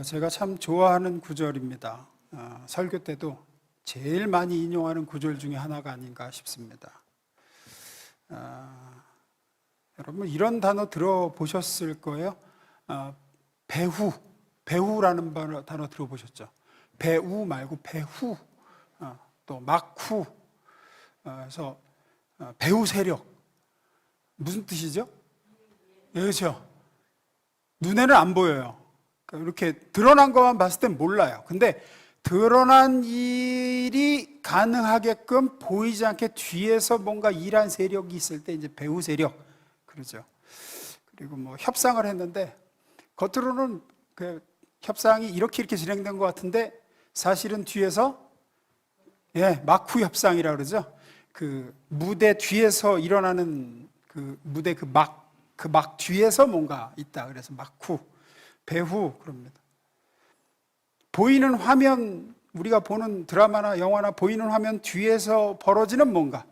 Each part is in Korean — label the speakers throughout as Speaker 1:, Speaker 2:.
Speaker 1: 제가 참 좋아하는 구절입니다. 설교 때도 제일 많이 인용하는 구절 중에 하나가 아닌가 싶습니다. 여러분 이런 단어 들어보셨을 거예요. 배후라는 단어 들어보셨죠? 배우 말고 배후, 또 막후. 그래서 배후 세력 무슨 뜻이죠? 그렇죠. 눈에는 안 보여요. 이렇게 드러난 것만 봤을 땐 몰라요. 근데 드러난 일이 가능하게끔 보이지 않게 뒤에서 뭔가 일한 세력이 있을 때 이제 배후 세력 그러죠. 그리고 뭐 협상을 했는데 겉으로는 그 협상이 이렇게 진행된 것 같은데 사실은 뒤에서 막후 협상이라 그러죠. 그 무대 뒤에서 일어나는 그 무대 그 막 뒤에서 뭔가 있다. 그래서 막후 배후 그럽니다. 보이는 화면, 우리가 보는 드라마나 영화나 보이는 화면 뒤에서 벌어지는 뭔가.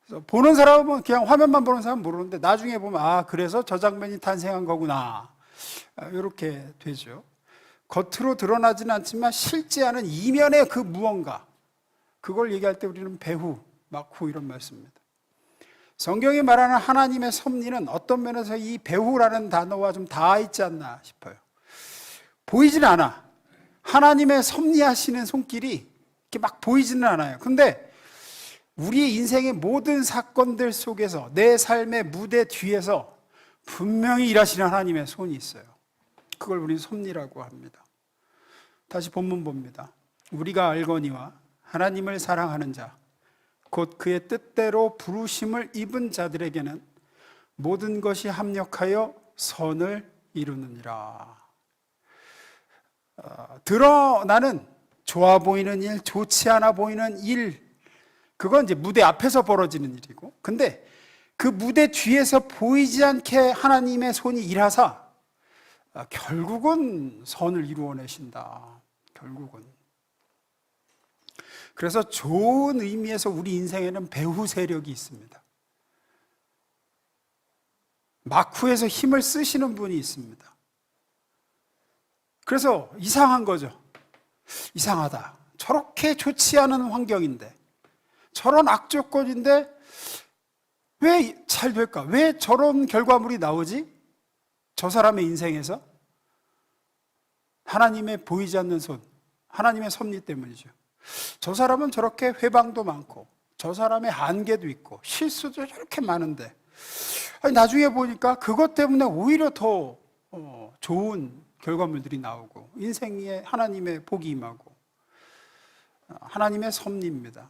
Speaker 1: 그래서 보는 사람은 그냥 화면만 보는 사람은 모르는데 나중에 보면 그래서 저 장면이 탄생한 거구나. 이렇게 되죠. 겉으로 드러나지는 않지만 실제하는 이면의 그 무언가. 그걸 얘기할 때 우리는 배후, 막후 이런 말씀입니다. 성경이 말하는 하나님의 섭리는 어떤 면에서 이 배후라는 단어와 좀 닿아 있지 않나 싶어요. 보이지는 않아. 하나님의 섭리하시는 손길이 이렇게 막 보이지는 않아요. 근데 우리 인생의 모든 사건들 속에서 내 삶의 무대 뒤에서 분명히 일하시는 하나님의 손이 있어요. 그걸 우리는 섭리라고 합니다. 다시 본문 봅니다. 우리가 알거니와 하나님을 사랑하는 자 곧 그의 뜻대로 부르심을 입은 자들에게는 모든 것이 합력하여 선을 이루느니라. 드러나는 좋아 보이는 일, 좋지 않아 보이는 일, 그건 이제 무대 앞에서 벌어지는 일이고, 근데 그 무대 뒤에서 보이지 않게 하나님의 손이 일하사 결국은 선을 이루어내신다. 결국은. 그래서 좋은 의미에서 우리 인생에는 배후 세력이 있습니다. 막후에서 힘을 쓰시는 분이 있습니다. 그래서 이상한 거죠. 이상하다. 저렇게 좋지 않은 환경인데, 저런 악조건인데 왜 잘 될까? 왜 저런 결과물이 나오지? 저 사람의 인생에서? 하나님의 보이지 않는 손, 하나님의 섭리 때문이죠. 저 사람은 저렇게 회방도 많고 저 사람의 한계도 있고 실수도 저렇게 많은데 나중에 보니까 그것 때문에 오히려 더 좋은 결과물들이 나오고 인생에 하나님의 복이 임하고 하나님의 섭리입니다.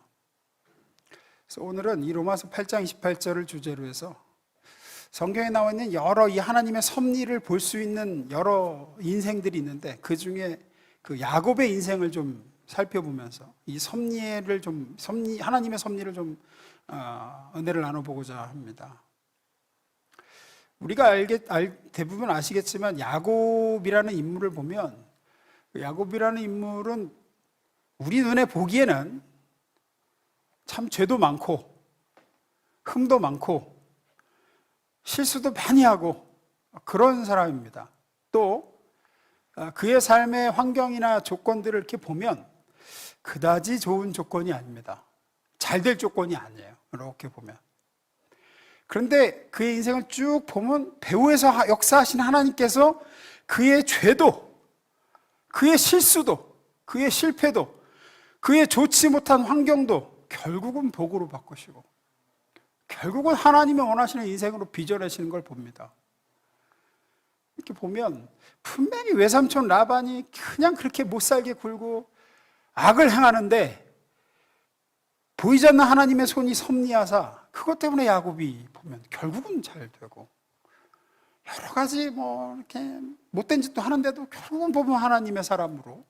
Speaker 1: 그래서 오늘은 이 로마서 8장 28절을 주제로 해서 성경에 나와 있는 여러 이 하나님의 섭리를 볼 수 있는 여러 인생들이 있는데 그 중에 그 야곱의 인생을 좀 살펴보면서 이 하나님의 섭리를 좀 은혜를 나눠보고자 합니다. 우리가 대부분 아시겠지만 야곱이라는 인물을 보면 야곱이라는 인물은 우리 눈에 보기에는 참 죄도 많고 흠도 많고 실수도 많이 하고 그런 사람입니다. 또 그의 삶의 환경이나 조건들을 이렇게 보면 그다지 좋은 조건이 아닙니다. 잘 될 조건이 아니에요. 이렇게 보면. 그런데 그의 인생을 쭉 보면 배후에서 역사하신 하나님께서 그의 죄도, 그의 실수도, 그의 실패도, 그의 좋지 못한 환경도 결국은 복으로 바꾸시고 결국은 하나님이 원하시는 인생으로 빚어내시는 걸 봅니다. 이렇게 보면 분명히 외삼촌 라반이 그냥 그렇게 못살게 굴고 악을 행하는데 보이지 않는 하나님의 손이 섭리하사 그것 때문에 야곱이 보면 결국은 잘 되고 여러 가지 이렇게 못된 짓도 하는데도 결국은 보면 하나님의 사람으로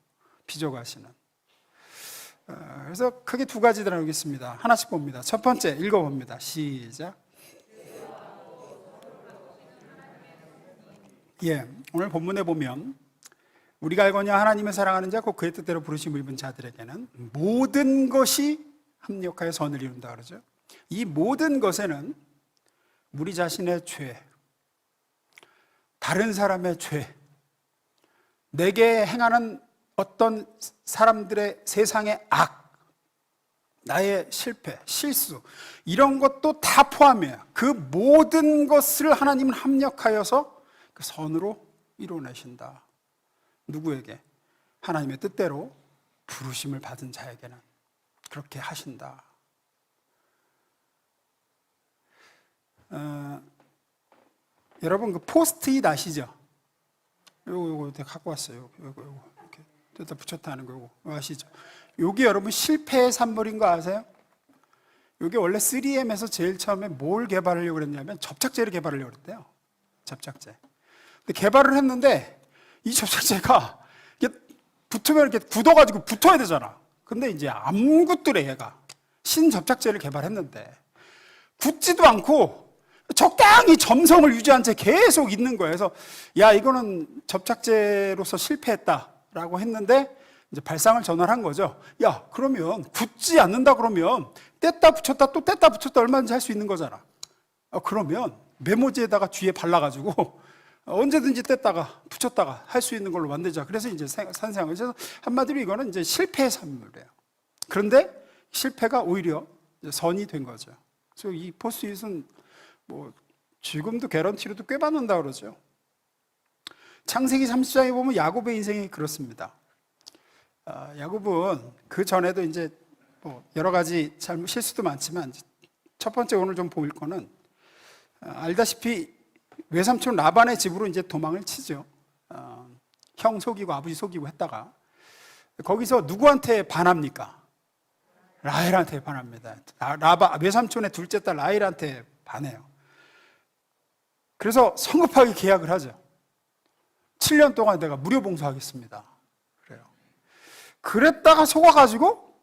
Speaker 1: 빚어가시는. 그래서 크게 두 가지 나누겠습니다. 하나씩 봅니다. 첫 번째 읽어봅니다. 시작. 오늘 본문에 보면 우리가 알거니와 하나님을 사랑하는 자 곧 그의 뜻대로 부르심을 입은 자들에게는 모든 것이 합력하여 선을 이룬다 그러죠. 이 모든 것에는 우리 자신의 죄, 다른 사람의 죄, 내게 행하는 어떤 사람들의 세상의 악, 나의 실패, 실수, 이런 것도 다 포함해요. 그 모든 것을 하나님은 합력하여서 그 선으로 이루어내신다. 누구에게? 하나님의 뜻대로 부르심을 받은 자에게는 그렇게 하신다. 여러분 그 포스트잇 아시죠? 요거 갖고 왔어요. 요거 이렇게 뜯다 붙였다 하는 거 요거 아시죠? 요게 여러분 실패의 산물인 거 아세요? 요게 원래 3M에서 제일 처음에 뭘 개발하려고 그랬냐면 접착제를 개발하려고 그랬대요. 접착제. 근데 개발을 했는데 이 접착제가 이게 붙으면 이렇게 굳어가지고 붙어야 되잖아. 근데 이제 안 굳더래 얘가. 신접착제를 개발했는데 굳지도 않고 적당히 점성을 유지한 채 계속 있는 거예요. 그래서 야 이거는 접착제로서 실패했다라고 했는데 이제 발상을 전환한 거죠. 야 그러면 굳지 않는다 그러면 뗐다 붙였다 또 뗐다 붙였다 얼마든지 할 수 있는 거잖아. 그러면 메모지에다가 뒤에 발라가지고 언제든지 뗐다가 붙였다가 할 수 있는 걸로 만들자. 그래서 이제 산생을. 그래서 한마디로 이거는 이제 실패의 산물이에요. 그런데 실패가 오히려 선이 된 거죠. 그래서 이 포스트잇은 뭐 지금도 개런티로도 꽤 받는다 그러죠. 창세기 30장에 보면 야곱의 인생이 그렇습니다. 야곱은 그 전에도 이제 뭐 여러 가지 실수도 많지만 첫 번째 오늘 좀 보일 거는 알다시피 외삼촌 라반의 집으로 이제 도망을 치죠. 형 속이고 아버지 속이고 했다가 거기서 누구한테 반합니까? 라헬한테 반합니다. 외삼촌의 둘째 딸 라헬한테 반해요. 그래서 성급하게 계약을 하죠. 7년 동안 내가 무료 봉사하겠습니다. 그래요. 그랬다가 속아가지고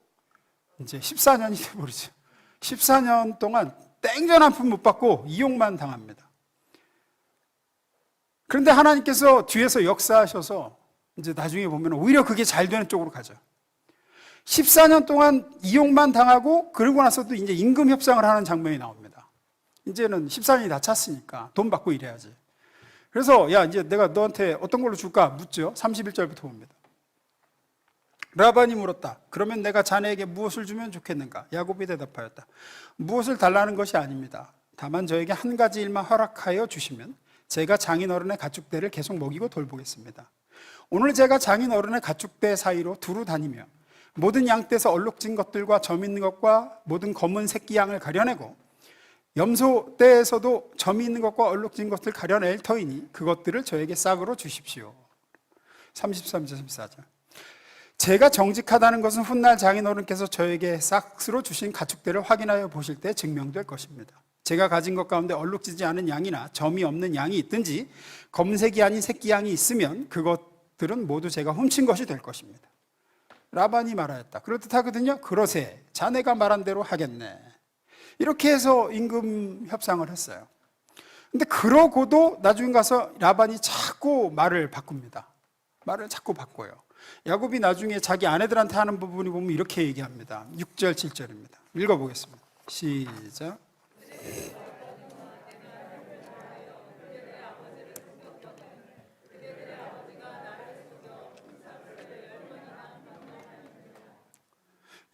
Speaker 1: 이제 14년이 돼버리죠. 14년 동안 땡전 한 푼 못 받고 이용만 당합니다. 그런데 하나님께서 뒤에서 역사하셔서 이제 나중에 보면 오히려 그게 잘 되는 쪽으로 가죠. 14년 동안 이용만 당하고 그러고 나서도 이제 임금 협상을 하는 장면이 나옵니다. 이제는 14년이 다 찼으니까 돈 받고 일해야지. 그래서 야 이제 내가 너한테 어떤 걸로 줄까 묻죠. 31절부터 봅니다. 라반이 물었다. 그러면 내가 자네에게 무엇을 주면 좋겠는가? 야곱이 대답하였다. 무엇을 달라는 것이 아닙니다. 다만 저에게 한 가지 일만 허락하여 주시면 제가 장인어른의 가축대를 계속 먹이고 돌보겠습니다. 오늘 제가 장인어른의 가축대 사이로 두루 다니며 모든 양떼에서 얼룩진 것들과 점 있는 것과 모든 검은 새끼 양을 가려내고 염소떼에서도 점이 있는 것과 얼룩진 것을 가려낼 터이니 그것들을 저에게 싹으로 주십시오. 33절 34절. 제가 정직하다는 것은 훗날 장인어른께서 저에게 싹으로 주신 가축대를 확인하여 보실 때 증명될 것입니다. 제가 가진 것 가운데 얼룩지지 않은 양이나 점이 없는 양이 있든지 검색이 아닌 새끼 양이 있으면 그것들은 모두 제가 훔친 것이 될 것입니다. 라반이 말하였다. 그렇듯하거든요. 그러세 자네가 말한 대로 하겠네. 이렇게 해서 임금 협상을 했어요. 근데 그러고도 나중에 가서 라반이 자꾸 말을 바꿉니다. 말을 자꾸 바꿔요. 야곱이 나중에 자기 아내들한테 하는 부분이 보면 이렇게 얘기합니다. 6절 7절입니다. 읽어보겠습니다. 시작.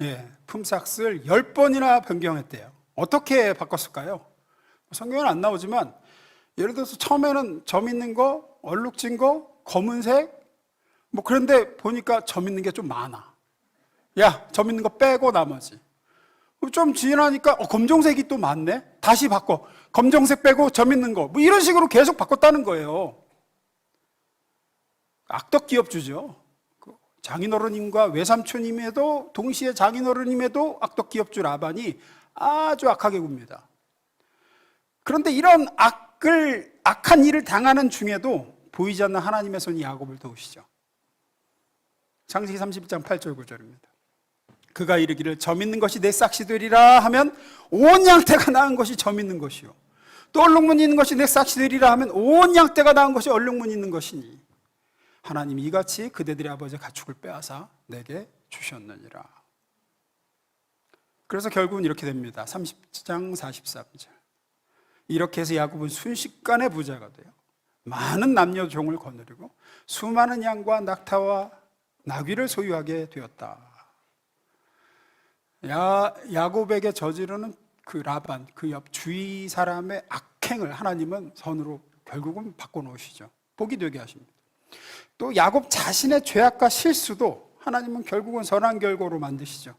Speaker 1: 예, 품삯을 10번이나 변경했대요. 어떻게 바꿨을까요? 성경에는 안 나오지만 예를 들어서 처음에는 점 있는 거, 얼룩진 거, 검은색 뭐 그런데 보니까 점 있는 게 좀 많아. 야, 점 있는 거 빼고 나머지. 좀 지나니까 검정색이 또 많네. 다시 바꿔. 검정색 빼고 점 있는 거. 뭐 이런 식으로 계속 바꿨다는 거예요. 악덕 기업주죠. 장인어른님과 외삼촌님에도 동시에 장인어른님에도 악덕 기업주 라반이 아주 악하게 굽니다. 그런데 이런 악한 일을 당하는 중에도 보이지 않는 하나님의 손이 야곱을 도우시죠. 창세기 30장 8절 9절입니다. 그가 이르기를 점 있는 것이 내 싹시 되리라 하면 온 양떼가 낳은 것이 점 있는 것이요 또 얼룩무늬 있는 것이 내 싹시 되리라 하면 온 양떼가 낳은 것이 얼룩무늬 있는 것이니 하나님이 이같이 그대들의 아버지의 가축을 빼앗아 내게 주셨느니라. 그래서 결국은 이렇게 됩니다. 30장 43절. 이렇게 해서 야곱은 순식간에 부자가 돼요. 많은 남녀 종을 거느리고 수많은 양과 낙타와 나귀를 소유하게 되었다. 야곱에게 저지르는 그 라반, 그 옆 주위 사람의 악행을 하나님은 선으로 결국은 바꿔놓으시죠. 복이 되게 하십니다. 또 야곱 자신의 죄악과 실수도 하나님은 결국은 선한 결과로 만드시죠.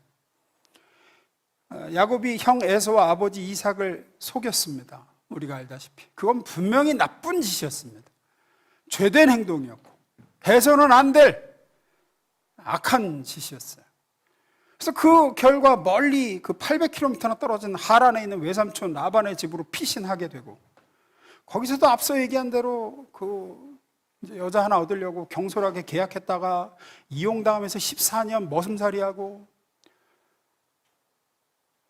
Speaker 1: 야곱이 형 에서와 아버지 이삭을 속였습니다. 우리가 알다시피 그건 분명히 나쁜 짓이었습니다. 죄된 행동이었고 해서는 안 될 악한 짓이었어요. 그래서 그 결과 멀리 그 800km나 떨어진 하란에 있는 외삼촌 라반의 집으로 피신하게 되고, 거기서도 앞서 얘기한 대로 그 이제 여자 하나 얻으려고 경솔하게 계약했다가 이용당하면서 14년 머슴살이하고,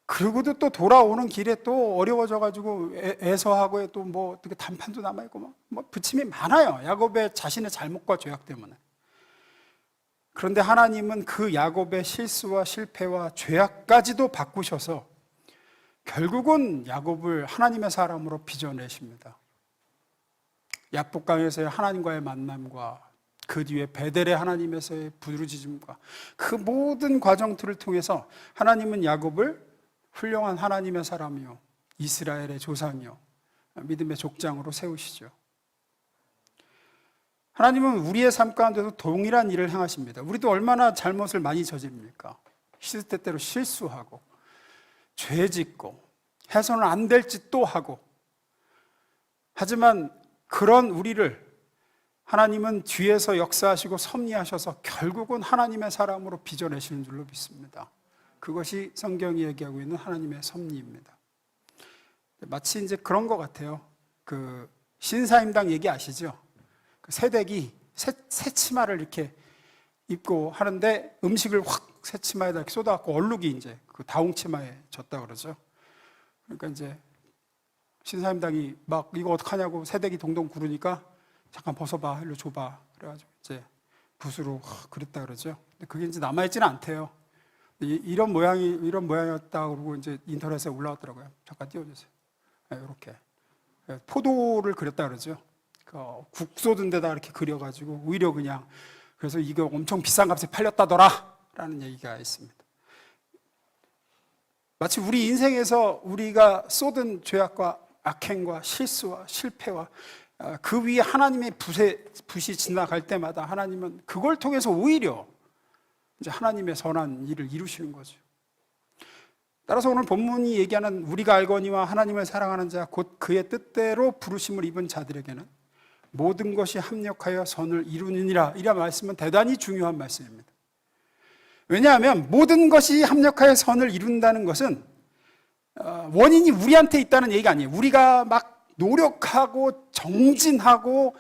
Speaker 1: 그리고도 또 돌아오는 길에 또 어려워져가지고 에서하고의 또 뭐 어떻게 단판도 남아있고 뭐 부침이 많아요. 야곱의 자신의 잘못과 죄악 때문에. 그런데 하나님은 그 야곱의 실수와 실패와 죄악까지도 바꾸셔서 결국은 야곱을 하나님의 사람으로 빚어내십니다. 야복강에서의 하나님과의 만남과 그 뒤에 베델의 하나님에서의 부르짖음과 그 모든 과정들을 통해서 하나님은 야곱을 훌륭한 하나님의 사람이요, 이스라엘의 조상이요, 믿음의 족장으로 세우시죠. 하나님은 우리의 삶 가운데도 동일한 일을 행하십니다. 우리도 얼마나 잘못을 많이 저지릅니까? 시시때때로 실수하고 죄 짓고 해서는 안 될 짓도 하고, 하지만 그런 우리를 하나님은 뒤에서 역사하시고 섭리하셔서 결국은 하나님의 사람으로 빚어내시는 줄로 믿습니다. 그것이 성경이 얘기하고 있는 하나님의 섭리입니다. 마치 이제 그런 것 같아요. 그 신사임당 얘기 아시죠? 그 새댁이 새 치마를 이렇게 입고 하는데 음식을 확 새 치마에다 이렇게 쏟아갖고 얼룩이 이제 그 다홍 치마에 졌다 그러죠. 그러니까 이제 신사임당이 막 이거 어떡하냐고 새댁이 동동 구르니까 잠깐 벗어봐, 일로 줘봐. 그래가지고 이제 붓으로 그랬다 그러죠. 근데 그게 이제 남아있지는 않대요. 이런 모양이었다 그러고 이제 인터넷에 올라왔더라고요. 잠깐 띄워주세요. 네, 이렇게 포도를 그렸다 그러죠. 국 쏟은 데다 이렇게 그려가지고 오히려 그냥, 그래서 이거 엄청 비싼 값에 팔렸다더라 라는 얘기가 있습니다. 마치 우리 인생에서 우리가 쏟은 죄악과 악행과 실수와 실패와 그 위에 하나님의 붓이 지나갈 때마다 하나님은 그걸 통해서 오히려 이제 하나님의 선한 일을 이루시는 거죠. 따라서 오늘 본문이 얘기하는 우리가 알거니와 하나님을 사랑하는 자 곧 그의 뜻대로 부르심을 입은 자들에게는 모든 것이 합력하여 선을 이루느니라, 이런 말씀은 대단히 중요한 말씀입니다. 왜냐하면 모든 것이 합력하여 선을 이룬다는 것은 원인이 우리한테 있다는 얘기가 아니에요. 우리가 막 노력하고 정진하고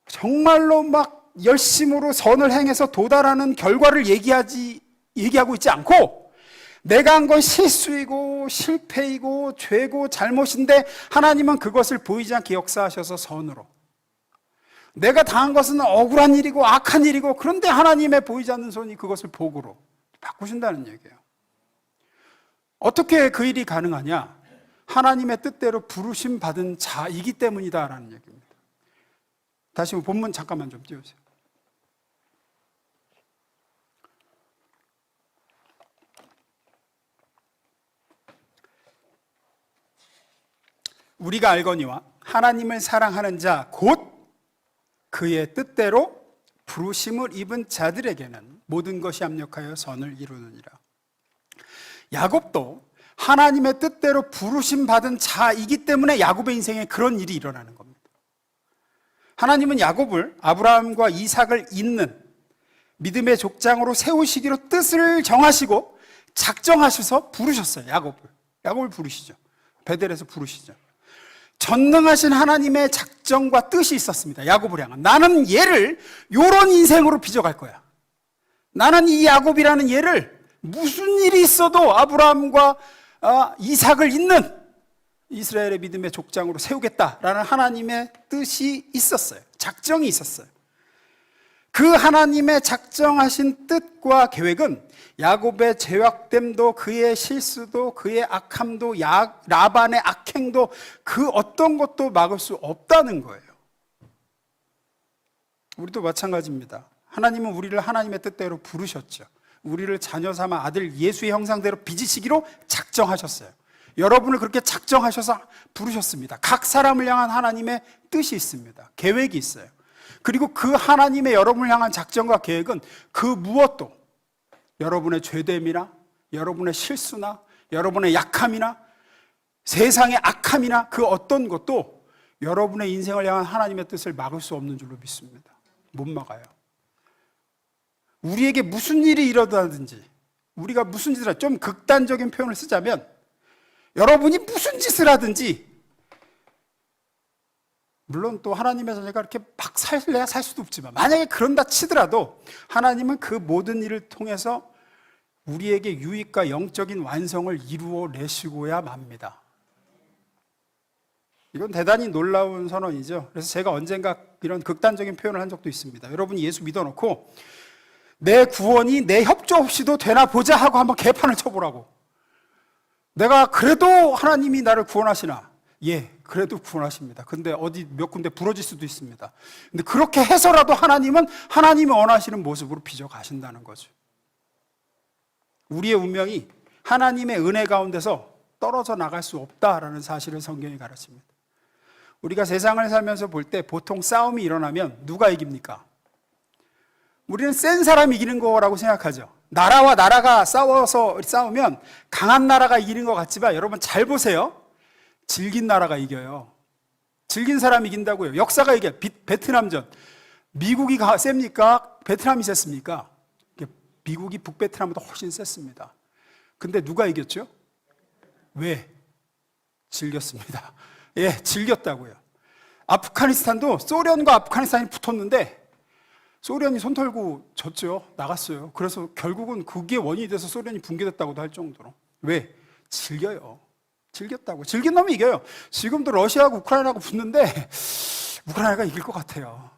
Speaker 1: 정말로 막 열심으로 선을 행해서 도달하는 결과를 얘기하고 있지 않고, 내가 한 건 실수이고 실패이고 죄고 잘못인데 하나님은 그것을 보이지 않게 역사하셔서 선으로, 내가 당한 것은 억울한 일이고 악한 일이고, 그런데 하나님의 보이지 않는 손이 그것을 복으로 바꾸신다는 얘기예요. 어떻게 그 일이 가능하냐? 하나님의 뜻대로 부르심 받은 자이기 때문이다라는 얘기입니다. 다시 본문 잠깐만 좀 띄워주세요. 우리가 알거니와 하나님을 사랑하는 자 곧 그의 뜻대로 부르심을 입은 자들에게는 모든 것이 합력하여 선을 이루느니라. 야곱도 하나님의 뜻대로 부르심 받은 자이기 때문에 야곱의 인생에 그런 일이 일어나는 겁니다. 하나님은 야곱을 아브라함과 이삭을 잇는 믿음의 족장으로 세우시기로 뜻을 정하시고 작정하셔서 부르셨어요. 야곱을 부르시죠. 베델에서 부르시죠. 전능하신 하나님의 작정과 뜻이 있었습니다. 야곱을 향한. 나는 얘를 요런 인생으로 빚어갈 거야. 나는 이 야곱이라는 얘를 무슨 일이 있어도 아브라함과 이삭을 잇는 이스라엘의 믿음의 족장으로 세우겠다라는 하나님의 뜻이 있었어요. 작정이 있었어요. 그 하나님의 작정하신 뜻과 계획은 야곱의 죄악됨도 그의 실수도 그의 악함도 라반의 악행도 그 어떤 것도 막을 수 없다는 거예요. 우리도 마찬가지입니다. 하나님은 우리를 하나님의 뜻대로 부르셨죠. 우리를 자녀 삼아 아들 예수의 형상대로 빚으시기로 작정하셨어요. 여러분을 그렇게 작정하셔서 부르셨습니다. 각 사람을 향한 하나님의 뜻이 있습니다. 계획이 있어요. 그리고 그 하나님의 여러분을 향한 작정과 계획은 그 무엇도 여러분의 죄됨이나 여러분의 실수나 여러분의 약함이나 세상의 악함이나 그 어떤 것도 여러분의 인생을 향한 하나님의 뜻을 막을 수 없는 줄로 믿습니다. 못 막아요. 우리에게 무슨 일이 일어나든지 우리가 무슨 짓을 하든지, 좀 극단적인 표현을 쓰자면 여러분이 무슨 짓을 하든지, 물론 또 하나님의 자녀가 이렇게 막 살래야 살 수도 없지만 만약에 그런다 치더라도 하나님은 그 모든 일을 통해서 우리에게 유익과 영적인 완성을 이루어 내시고야 맙니다. 이건 대단히 놀라운 선언이죠. 그래서 제가 언젠가 이런 극단적인 표현을 한 적도 있습니다. 여러분이 예수 믿어놓고 내 구원이 내 협조 없이도 되나 보자 하고 한번 개판을 쳐보라고. 내가 그래도 하나님이 나를 구원하시나? 예, 그래도 구원하십니다. 근데 어디 몇 군데 부러질 수도 있습니다. 근데 그렇게 해서라도 하나님은 하나님이 원하시는 모습으로 빚어 가신다는 거죠. 우리의 운명이 하나님의 은혜 가운데서 떨어져 나갈 수 없다라는 사실을 성경이 가르칩니다. 우리가 세상을 살면서 볼 때 보통 싸움이 일어나면 누가 이깁니까? 우리는 센 사람이 이기는 거라고 생각하죠. 나라와 나라가 싸우면 강한 나라가 이기는 것 같지만 여러분 잘 보세요. 질긴 나라가 이겨요. 질긴 사람이 이긴다고요. 역사가 이겨요. 베트남전. 미국이 셉니까? 베트남이 셌습니까? 미국이 북베트남보다 훨씬 셌습니다. 근데 누가 이겼죠? 왜? 즐겼습니다. 예, 즐겼다고요. 아프가니스탄도 소련과 아프가니스탄이 붙었는데 소련이 손 털고 졌죠. 나갔어요. 그래서 결국은 그게 원인이 돼서 소련이 붕괴됐다고도 할 정도로. 왜? 즐겨요. 즐겼다고. 즐긴 놈이 이겨요. 지금도 러시아하고 우크라이나하고 붙는데 우크라이나가 이길 것 같아요.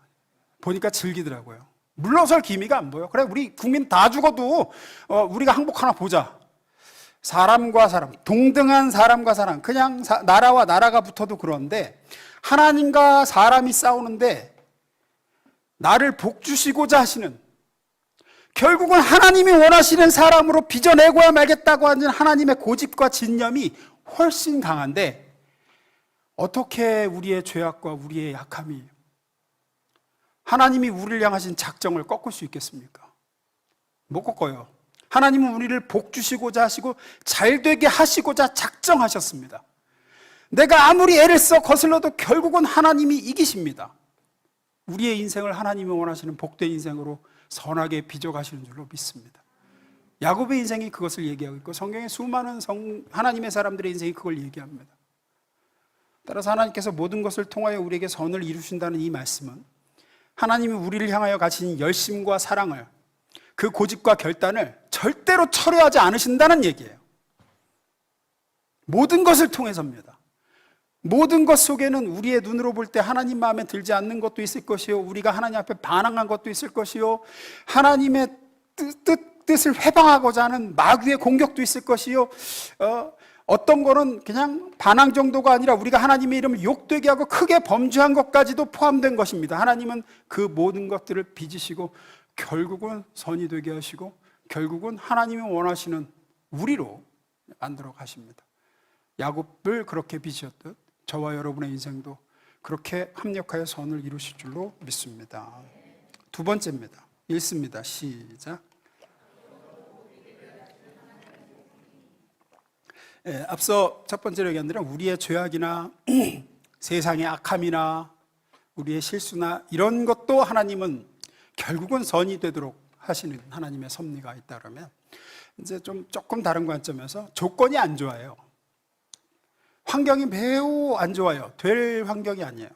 Speaker 1: 보니까 즐기더라고요. 물러설 기미가 안 보여. 그래, 우리 국민 다 죽어도 우리가 항복하나 보자. 사람과 사람, 동등한 사람과 사람, 그냥 나라와 나라가 붙어도 그런데 하나님과 사람이 싸우는데 나를 복주시고자 하시는, 결국은 하나님이 원하시는 사람으로 빚어내고야 말겠다고 하는 하나님의 고집과 진념이 훨씬 강한데 어떻게 우리의 죄악과 우리의 약함이 하나님이 우리를 향하신 작정을 꺾을 수 있겠습니까? 못 꺾어요. 하나님은 우리를 복주시고자 하시고 잘되게 하시고자 작정하셨습니다. 내가 아무리 애를 써 거슬러도 결국은 하나님이 이기십니다. 우리의 인생을 하나님이 원하시는 복된 인생으로 선하게 빚어가시는 줄로 믿습니다. 야곱의 인생이 그것을 얘기하고 있고 성경의 수많은 하나님의 사람들의 인생이 그걸 얘기합니다. 따라서 하나님께서 모든 것을 통하여 우리에게 선을 이루신다는 이 말씀은 하나님이 우리를 향하여 가진 열심과 사랑을, 그 고집과 결단을 절대로 철회하지 않으신다는 얘기예요. 모든 것을 통해서입니다. 모든 것 속에는 우리의 눈으로 볼 때 하나님 마음에 들지 않는 것도 있을 것이요, 우리가 하나님 앞에 반항한 것도 있을 것이요, 하나님의 뜻을 회방하고자 하는 마귀의 공격도 있을 것이요, 어떤 거는 그냥 반항 정도가 아니라 우리가 하나님의 이름을 욕되게 하고 크게 범죄한 것까지도 포함된 것입니다. 하나님은 그 모든 것들을 빚으시고 결국은 선이 되게 하시고 결국은 하나님이 원하시는 우리로 만들어 가십니다. 야곱을 그렇게 빚으셨듯 저와 여러분의 인생도 그렇게 합력하여 선을 이루실 줄로 믿습니다. 두 번째입니다. 읽습니다. 시작. 앞서 첫 번째로 얘기한 대로 우리의 죄악이나 세상의 악함이나 우리의 실수나 이런 것도 하나님은 결국은 선이 되도록 하시는 하나님의 섭리가 있다 그러면 이제 조금 다른 관점에서 조건이 안 좋아요. 환경이 매우 안 좋아요. 될 환경이 아니에요.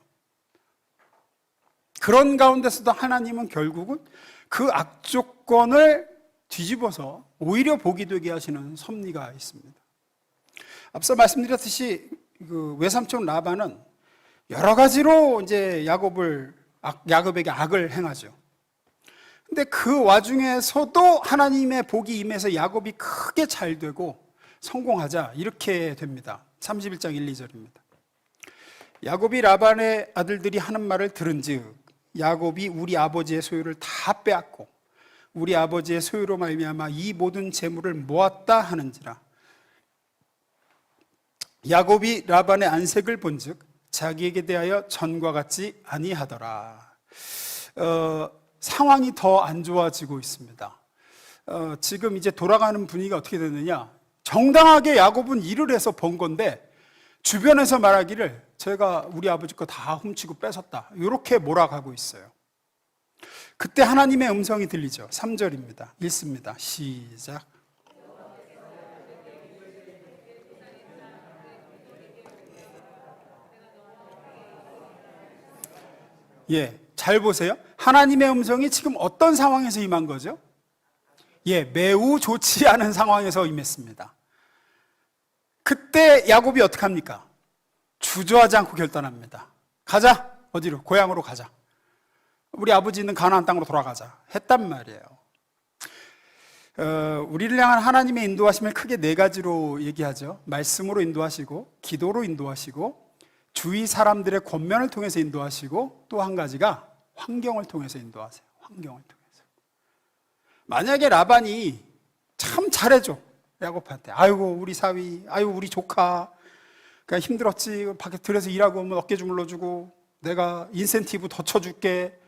Speaker 1: 그런 가운데서도 하나님은 결국은 그 악조건을 뒤집어서 오히려 복이 되게 하시는 섭리가 있습니다. 앞서 말씀드렸듯이 그 외삼촌 라반은 여러 가지로 이제 야곱에게 악을 행하죠. 근데 그 와중에서도 하나님의 복이 임해서 야곱이 크게 잘 되고 성공하자 이렇게 됩니다. 31장 1, 2절입니다. 야곱이 라반의 아들들이 하는 말을 들은즉 야곱이 우리 아버지의 소유를 다 빼앗고 우리 아버지의 소유로 말미암아 이 모든 재물을 모았다 하는지라. 야곱이 라반의 안색을 본즉 자기에게 대하여 전과 같지 아니하더라. 상황이 더 안 좋아지고 있습니다. 지금 이제 돌아가는 분위기가 어떻게 되느냐, 정당하게 야곱은 일을 해서 번 건데 주변에서 말하기를 제가 우리 아버지 거 다 훔치고 뺏었다, 이렇게 몰아가고 있어요. 그때 하나님의 음성이 들리죠. 3절입니다. 읽습니다. 시작. 예, 잘 보세요. 하나님의 음성이 지금 어떤 상황에서 임한 거죠? 예, 매우 좋지 않은 상황에서 임했습니다. 그때 야곱이 어떻게 합니까? 주저하지 않고 결단합니다. 가자. 어디로? 고향으로 가자. 우리 아버지 있는 가나안 땅으로 돌아가자 했단 말이에요. 우리를 향한 하나님의 인도하심을 크게 네 가지로 얘기하죠. 말씀으로 인도하시고, 기도로 인도하시고, 주위 사람들의 권면을 통해서 인도하시고, 또 한 가지가 환경을 통해서 인도하세요. 환경을 통해서. 만약에 라반이 참 잘해줘, 야곱한테. 아이고 우리 사위, 아이고 우리 조카, 그냥 힘들었지, 밖에 들여서 일하고 오면 어깨 주물러주고 내가 인센티브 더 쳐줄게,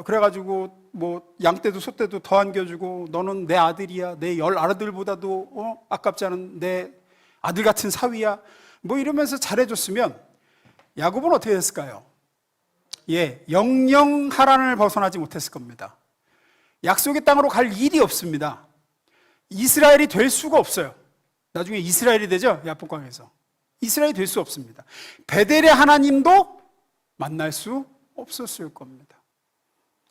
Speaker 1: 그래가지고 뭐 양떼도 소떼도 더 안겨주고, 너는 내 아들이야, 내 10 아들보다도 아깝지 않은 내 아들 같은 사위야, 뭐 이러면서 잘해줬으면 야곱은 어떻게 됐을까요? 예, 영영 하란을 벗어나지 못했을 겁니다. 약속의 땅으로 갈 일이 없습니다. 이스라엘이 될 수가 없어요. 나중에 이스라엘이 되죠, 야복강에서. 이스라엘이 될 수 없습니다. 베델의 하나님도 만날 수 없었을 겁니다.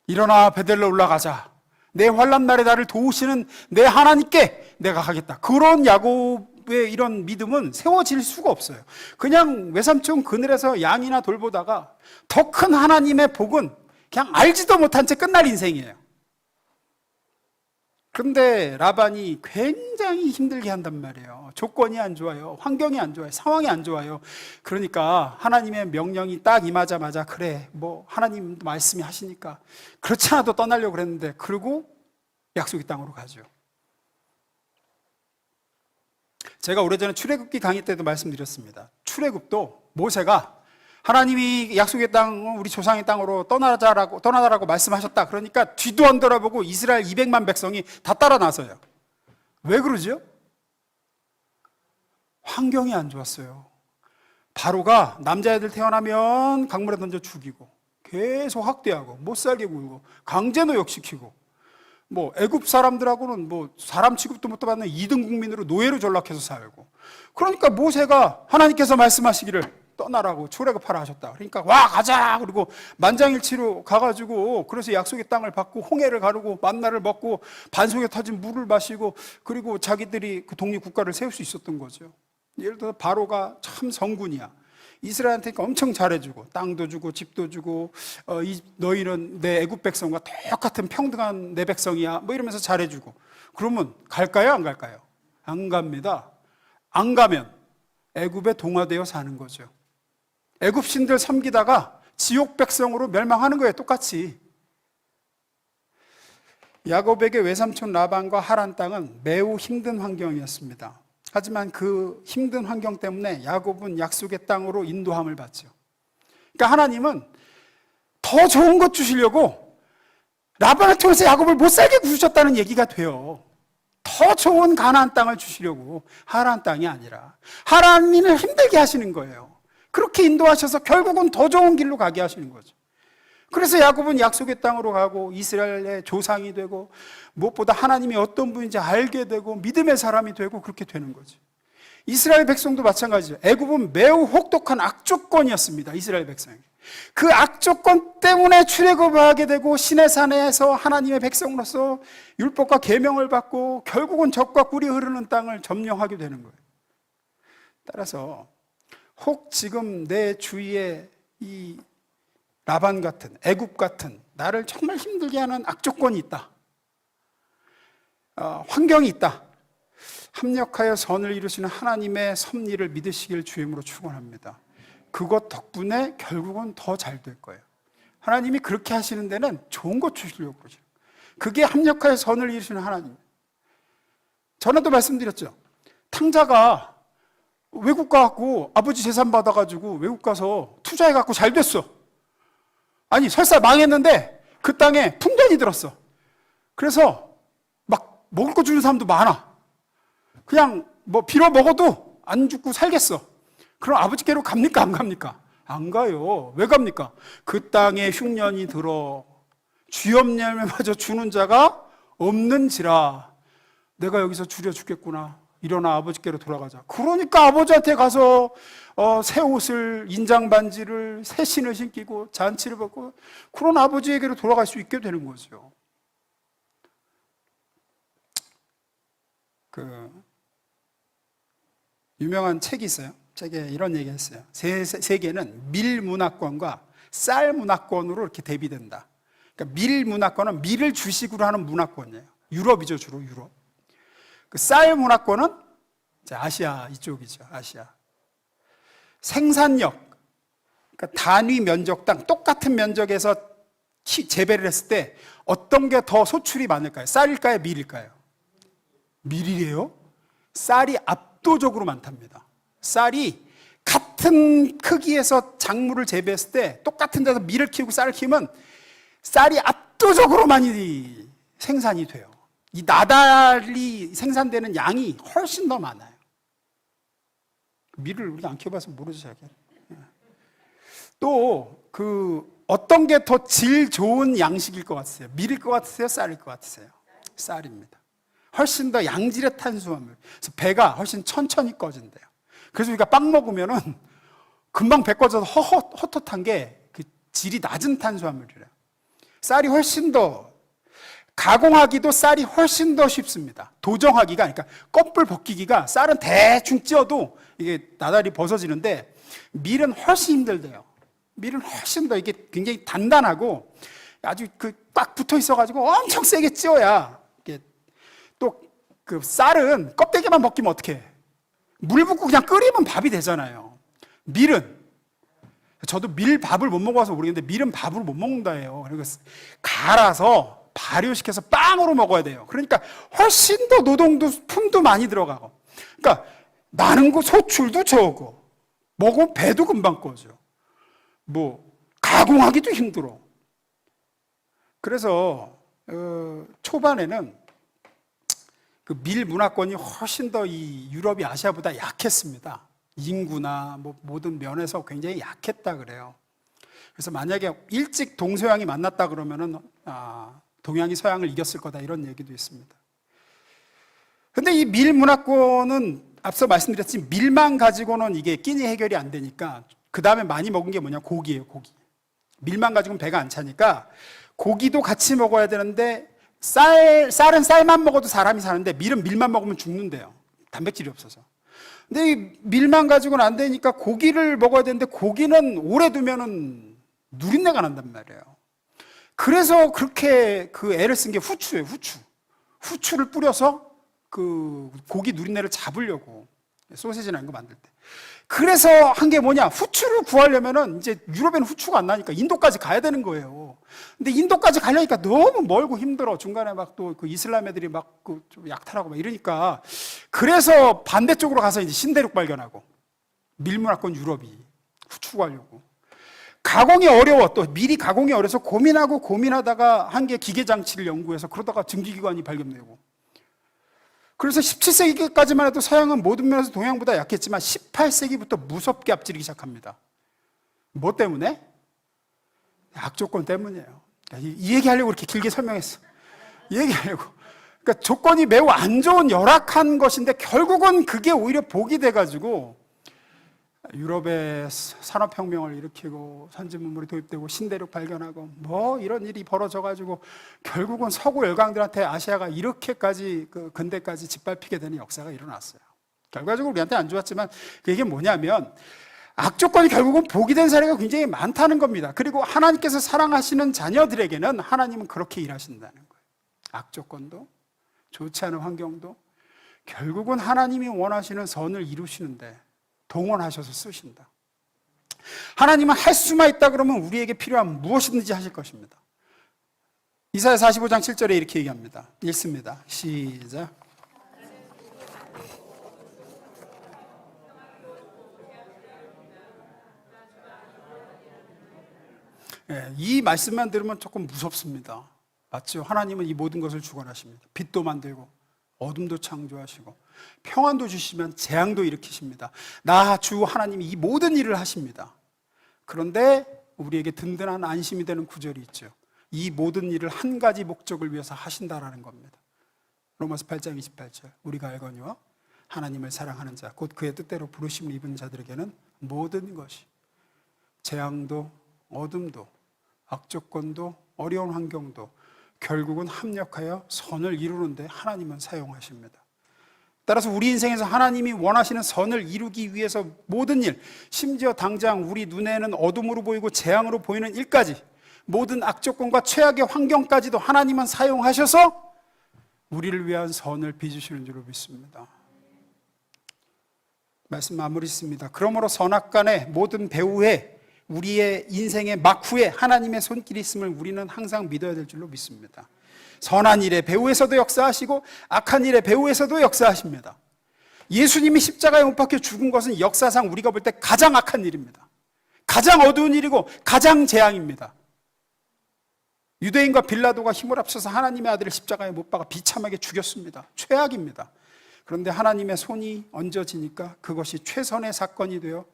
Speaker 1: 일어나 베델로 올라가자. 내 환난 날에 나를 도우시는 내 하나님께 내가 가겠다. 그런 야곱의 이런 믿음은 세워질 수가 없어요. 그냥 외삼촌 그늘에서 양이나 돌보다가 더 큰 하나님의 복은 그냥 알지도 못한 채 끝날 인생이에요. 그런데 라반이 굉장히 힘들게 한단 말이에요. 조건이 안 좋아요. 환경이 안 좋아요. 상황이 안 좋아요. 그러니까 하나님의 명령이 딱 임하자마자 그래, 뭐 하나님 말씀이 하시니까 그렇지 않아도 떠나려고 그랬는데, 그러고 약속의 땅으로 가죠. 제가 오래전에 출애굽기 강의 때도 말씀드렸습니다. 출애굽도 모세가 하나님이 약속의 땅, 우리 조상의 땅으로 떠나라고 말씀하셨다. 그러니까 뒤도 안 돌아보고 이스라엘 200만 백성이 다 따라 나서요. 왜 그러죠? 환경이 안 좋았어요. 바로가 남자애들 태어나면 강물에 던져 죽이고, 계속 학대하고, 못 살게 굴고, 강제 노역시키고, 뭐 애굽 사람들하고는 뭐 사람 취급도 못 받는 2등 국민으로 노예로 전락해서 살고. 그러니까 모세가 하나님께서 말씀하시기를 떠나라고 출애굽하라 하셨다. 그러니까 와 가자. 그리고 만장일치로 가가지고, 그래서 약속의 땅을 받고 홍해를 가르고 만나를 먹고 반송에 터진 물을 마시고, 그리고 자기들이 그 독립국가를 세울 수 있었던 거죠. 예를 들어 바로가 참 성군이야. 이스라엘한테 엄청 잘해주고 땅도 주고 집도 주고, 너희는 내 애굽 백성과 똑같은 평등한 내 백성이야, 뭐 이러면서 잘해주고. 그러면 갈까요, 안 갈까요? 안 갑니다. 안 가면 애굽에 동화되어 사는 거죠. 애굽 신들 섬기다가 지옥 백성으로 멸망하는 거예요, 똑같이. 야곱에게 외삼촌 라반과 하란 땅은 매우 힘든 환경이었습니다. 하지만 그 힘든 환경 때문에 야곱은 약속의 땅으로 인도함을 받죠. 그러니까 하나님은 더 좋은 것 주시려고 라반을 통해서 야곱을 못 살게 구주셨다는 얘기가 돼요. 더 좋은 가나안 땅을 주시려고, 하란 땅이 아니라 하나님을 힘들게 하시는 거예요. 그렇게 인도하셔서 결국은 더 좋은 길로 가게 하시는 거죠. 그래서 야곱은 약속의 땅으로 가고 이스라엘의 조상이 되고, 무엇보다 하나님이 어떤 분인지 알게 되고 믿음의 사람이 되고, 그렇게 되는 거죠. 이스라엘 백성도 마찬가지죠. 애굽은 매우 혹독한 악조건이었습니다. 이스라엘 백성이. 그 악조건 때문에 출애굽을 하게 되고 시내산에서 하나님의 백성으로서 율법과 계명을 받고 결국은 젖과 꿀이 흐르는 땅을 점령하게 되는 거예요. 따라서 혹 지금 내 주위에 이 라반 같은, 애굽 같은 나를 정말 힘들게 하는 악조건이 있다, 환경이 있다, 합력하여 선을 이루시는 하나님의 섭리를 믿으시길 주임으로 축원합니다. 그것 덕분에 결국은 더 잘 될 거예요. 하나님이 그렇게 하시는 데는 좋은 것 주시려고 그러죠. 그게 합력하여 선을 이루시는 하나님. 전에도 말씀드렸죠. 탕자가 외국 가갖고 아버지 재산 받아가지고 외국 가서 투자해갖고 잘 됐어. 아니 설사 망했는데 그 땅에 풍년이 들었어. 그래서 막 먹을 거 주는 사람도 많아. 그냥 뭐 빌어 먹어도 안 죽고 살겠어. 그럼 아버지께로 갑니까 안 갑니까? 안 가요. 왜 갑니까? 그 땅에 흉년이 들어 쥐업 열매마저 주는 자가 없는지라 내가 여기서 줄여 죽겠구나. 일어나 아버지께로 돌아가자. 그러니까 아버지한테 가서 새 옷을, 인장 반지를, 새 신을 신기고 잔치를 받고 그런 아버지에게로 돌아갈 수 있게 되는 거죠. 그 유명한 책이 있어요. 책에 이런 얘기 했어요. 세계는 밀 문화권과 쌀 문화권으로 이렇게 대비된다. 그러니까 밀 문화권은 밀을 주식으로 하는 문화권이에요. 유럽이죠, 주로 유럽. 그 쌀 문화권은 아시아 이쪽이죠, 아시아. 생산력, 그러니까 단위 면적당 똑같은 면적에서 재배를 했을 때 어떤 게 더 소출이 많을까요? 쌀일까요, 밀일까요? 밀이래요? 쌀이 압도적으로 많답니다. 쌀이 같은 크기에서 작물을 재배했을 때 똑같은 데서 밀을 키우고 쌀을 키우면 쌀이 압도적으로 많이 생산이 돼요. 이 나달이 생산되는 양이 훨씬 더 많아요. 밀을 우리가 안 키워봐서 모르죠, 자기. 또 어떤 게 더 질 좋은 양식일 것 같으세요? 밀일 것 같으세요? 쌀일 것 같으세요? 쌀입니다. 훨씬 더 양질의 탄수화물. 그래서 배가 훨씬 천천히 꺼진대요. 그래서 우리가 빵 먹으면은 금방 배 꺼져서 헛헛한 게 그 질이 낮은 탄수화물이래요. 쌀이 훨씬 더 가공하기도 쌀이 훨씬 더 쉽습니다. 도정하기가, 그러니까 껍질 벗기기가 쌀은 대충 찧어도 이게 나달이 벗어지는데 밀은 훨씬 힘들대요. 밀은 훨씬 더 이게 굉장히 단단하고 아주 꽉 붙어 있어가지고 엄청 세게 찧어야 이게 또 그 쌀은 껍데기만 벗기면 어떡해? 물 붓고 그냥 끓이면 밥이 되잖아요. 밀은 저도 밀밥을 못 먹어서 모르겠는데 밀은 밥을 못 먹는다 해요. 그러니까 갈아서 발효시켜서 빵으로 먹어야 돼요. 그러니까 훨씬 더 노동도 품도 많이 들어가고, 그러니까 많은 거 소출도 적고 먹으면 배도 금방 꺼져. 뭐 가공하기도 힘들어. 그래서 초반에는 그 밀 문화권이 훨씬 더 이 유럽이 아시아보다 약했습니다. 인구나 뭐 모든 면에서 굉장히 약했다 그래요. 그래서 만약에 일찍 동서양이 만났다 그러면은 동양이 서양을 이겼을 거다 이런 얘기도 있습니다. 근데 이 밀 문화권은 앞서 말씀드렸지만 밀만 가지고는 이게 끼니 해결이 안 되니까 그 다음에 많이 먹은 게 뭐냐? 고기예요, 고기. 밀만 가지고는 배가 안 차니까 고기도 같이 먹어야 되는데 쌀은 쌀만 먹어도 사람이 사는데 밀은 밀만 먹으면 죽는데요. 단백질이 없어서. 근데 이 밀만 가지고는 안 되니까 고기를 먹어야 되는데 고기는 오래 두면은 누린내가 난단 말이에요. 그래서 그렇게 그 애를 쓴 게 후추예요, 후추. 후추를 뿌려서 그 고기 누린내를 잡으려고 소시지나 이런 거 만들 때. 그래서 한 게 뭐냐? 후추를 구하려면은 이제 유럽에는 후추가 안 나니까 인도까지 가야 되는 거예요. 근데 인도까지 가려니까 너무 멀고 힘들어. 중간에 막 또 그 이슬람 애들이 막 그 좀 약탈하고 막 이러니까 그래서 반대쪽으로 가서 이제 신대륙 발견하고 밀문화권 유럽이 후추 구하려고. 가공이 어려워. 또 밀이 가공이 어려서 고민하다가 한 게 기계 장치를 연구해서 그러다가 증기기관이 발견되고. 그래서 17세기까지만 해도 서양은 모든 면에서 동양보다 약했지만 18세기부터 무섭게 앞지르기 시작합니다. 뭐 때문에? 악조건 때문이에요. 이 얘기하려고 이렇게 길게 설명했어. 이 얘기하려고. 그러니까 조건이 매우 안 좋은 열악한 것인데 결국은 그게 오히려 복이 돼가지고 유럽에 산업혁명을 일으키고 선진문물이 도입되고 신대륙 발견하고 뭐 이런 일이 벌어져가지고 결국은 서구 열강들한테 아시아가 이렇게까지 그 근대까지 짓밟히게 되는 역사가 일어났어요. 결과적으로 우리한테 안 좋았지만 그게 뭐냐면 악조건이 결국은 복이 된 사례가 굉장히 많다는 겁니다. 그리고 하나님께서 사랑하시는 자녀들에게는 하나님은 그렇게 일하신다는 거예요. 악조건도 좋지 않은 환경도 결국은 하나님이 원하시는 선을 이루시는데 동원하셔서 쓰신다. 하나님은 할 수만 있다 그러면 우리에게 필요한 무엇이든지 하실 것입니다. 이사야 45장 7절에 이렇게 얘기합니다. 읽습니다. 시작. 이 말씀만 들으면 조금 무섭습니다. 맞죠? 하나님은 이 모든 것을 주관하십니다. 빛도 만들고 어둠도 창조하시고 평안도 주시면 재앙도 일으키십니다. 나 주 하나님이 이 모든 일을 하십니다. 그런데 우리에게 든든한 안심이 되는 구절이 있죠. 이 모든 일을 한 가지 목적을 위해서 하신다라는 겁니다. 로마서 8장 28절. 우리가 알거니와 하나님을 사랑하는 자 곧 그의 뜻대로 부르심을 입은 자들에게는 모든 것이 재앙도 어둠도 악조건도 어려운 환경도 결국은 합력하여 선을 이루는데 하나님은 사용하십니다. 따라서 우리 인생에서 하나님이 원하시는 선을 이루기 위해서 모든 일, 심지어 당장 우리 눈에는 어둠으로 보이고 재앙으로 보이는 일까지, 모든 악조건과 최악의 환경까지도 하나님은 사용하셔서 우리를 위한 선을 빚으시는 줄로 믿습니다. 말씀 마무리 있습니다. 그러므로 선악간의 모든 배후에 우리의 인생의 막후에 하나님의 손길이 있음을 우리는 항상 믿어야 될 줄로 믿습니다. 선한 일의 배후에서도 역사하시고 악한 일의 배후에서도 역사하십니다. 예수님이 십자가에 못 박혀 죽은 것은 역사상 우리가 볼 때 가장 악한 일입니다. 가장 어두운 일이고 가장 재앙입니다. 유대인과 빌라도가 힘을 합쳐서 하나님의 아들을 십자가에 못 박아 비참하게 죽였습니다. 최악입니다. 그런데 하나님의 손이 얹어지니까 그것이 최선의 사건이 되어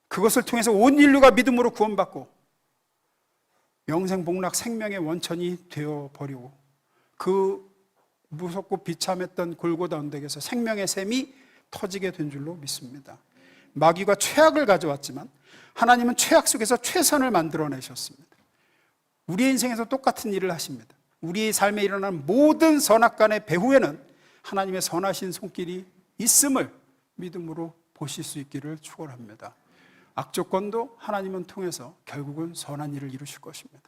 Speaker 1: 그것을 통해서 온 인류가 믿음으로 구원받고 영생복락 생명의 원천이 되어버리고 그 무섭고 비참했던 골고다 언덕에서 생명의 샘이 터지게 된 줄로 믿습니다. 마귀가 최악을 가져왔지만 하나님은 최악 속에서 최선을 만들어내셨습니다. 우리의 인생에서 똑같은 일을 하십니다. 우리의 삶에 일어나는 모든 선악간의 배후에는 하나님의 선하신 손길이 있음을 믿음으로 보실 수 있기를 축원합니다. 악조건도 하나님은 통해서 결국은 선한 일을 이루실 것입니다.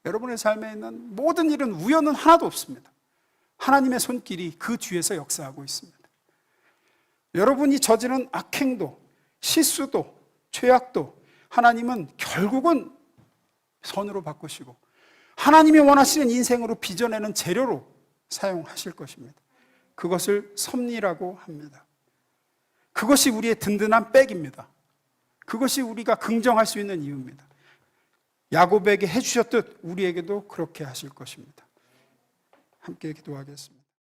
Speaker 1: 여러분의 삶에 있는 모든 일은 우연은 하나도 없습니다. 하나님의 손길이 그 뒤에서 역사하고 있습니다. 여러분이 저지른 악행도 실수도 죄악도 하나님은 결국은 선으로 바꾸시고 하나님이 원하시는 인생으로 빚어내는 재료로 사용하실 것입니다. 그것을 섭리라고 합니다. 그것이 우리의 든든한 백입니다. 그것이 우리가 긍정할 수 있는 이유입니다. 야곱에게 해주셨듯 우리에게도 그렇게 하실 것입니다. 함께 기도하겠습니다.